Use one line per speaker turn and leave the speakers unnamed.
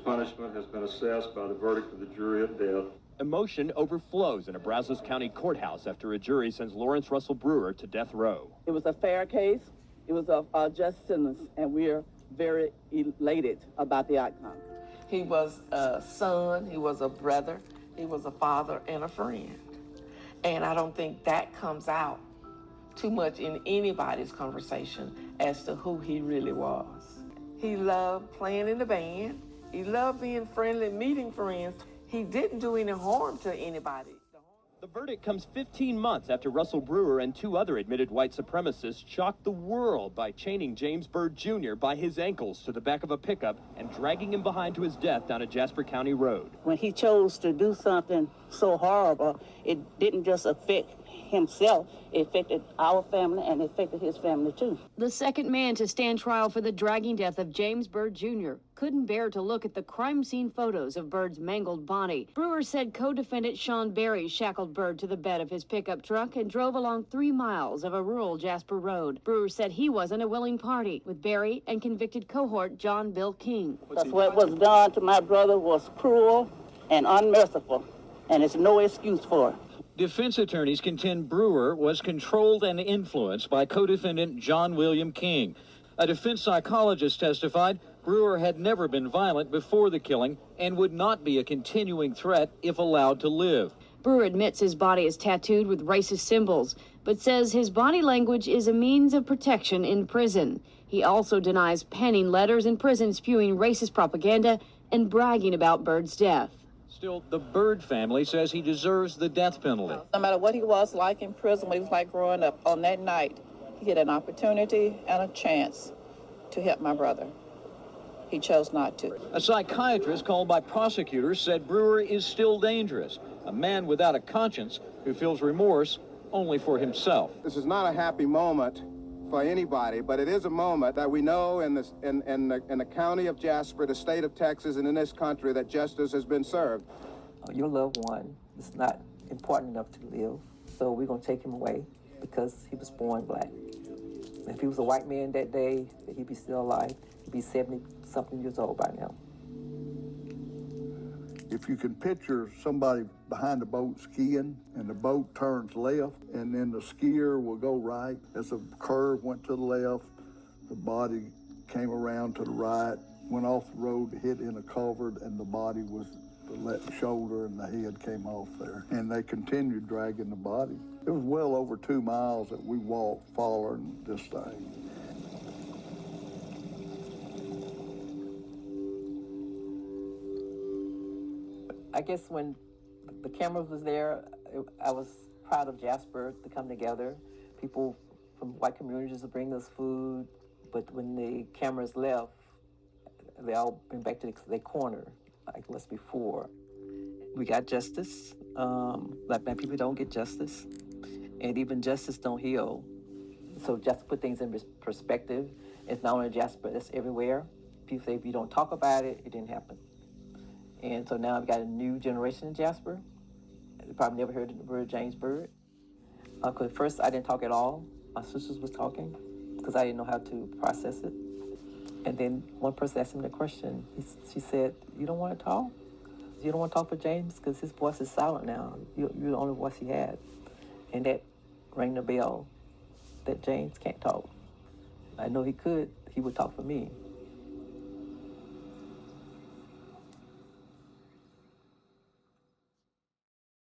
punishment has been assessed by the verdict of the jury at death.
Emotion overflows in a Brazos County courthouse after a jury sends Lawrence Russell Brewer to death row.
It was a fair case. It was a just sentence, and we're very elated about the outcome.
He was a son, he was a brother, he was a father and a friend. And I don't think that comes out too much in anybody's conversation as to who he really was. He loved playing in the band. He loved being friendly, meeting friends. He didn't do any harm to anybody.
The verdict comes 15 months after Russell Brewer and two other admitted white supremacists shocked the world by chaining James Byrd Jr. by his ankles to the back of a pickup and dragging him behind to his death down a Jasper County road.
When he chose to do something so horrible, it didn't just affect himself, it affected our family and it affected his family too.
The second man to stand trial for the dragging death of James Byrd Jr. couldn't bear to look at the crime scene photos of Byrd's mangled body. Brewer said co-defendant Sean Berry shackled Byrd to the bed of his pickup truck and drove along 3 miles of a rural Jasper road. Brewer said he wasn't a willing party, with Berry and convicted cohort John Bill King.
That's what was done to my brother was cruel and unmerciful, and there's no excuse for it.
Defense attorneys contend Brewer was controlled and influenced by co-defendant John William King. A defense psychologist testified Brewer had never been violent before the killing and would not be a continuing threat if allowed to live.
Brewer admits his body is tattooed with racist symbols, but says his body language is a means of protection in prison. He also denies penning letters in prison spewing racist propaganda and bragging about Byrd's death.
Still, the Byrd family says he deserves the death penalty.
No matter what he was like in prison, what he was like growing up, on that night, he had an opportunity and a chance to help my brother. He chose not to.
A psychiatrist called by prosecutors said Brewer is still dangerous, a man without a conscience who feels remorse only for himself.
This is not a happy moment for anybody, but it is a moment that we know in the county of Jasper, the state of Texas, and in this country that justice has been served.
Your loved one is not important enough to live, so we're going to take him away because he was born black. If he was a white man that day, he'd be still alive. He'd be 70-something years old by now.
If you can picture somebody behind the boat skiing and the boat turns left and then the skier will go right, as the curve went to the left, the body came around to the right, went off the road, hit in a culvert, and the body was the left shoulder and the head came off there. And they continued dragging the body. It was well over 2 miles that we walked following this thing.
I guess when the cameras was there, I was proud of Jasper to come together. People from white communities to bring us food, but when the cameras left, they all went back to their corner, like less before. We got justice. Black people don't get justice, and even justice don't heal. So just to put things in perspective, it's not only Jasper, it's everywhere. People say if you don't talk about it, it didn't happen. And so now I've got a new generation in Jasper. You probably never heard the word James Byrd. Because first I didn't talk at all. My sisters was talking because I didn't know how to process it. And then one person asked him the question. She said, "You don't want to talk? You don't want to talk for James because his voice is silent now. You're the only voice he had." And that rang the bell that James can't talk. I know he could. He would talk for me.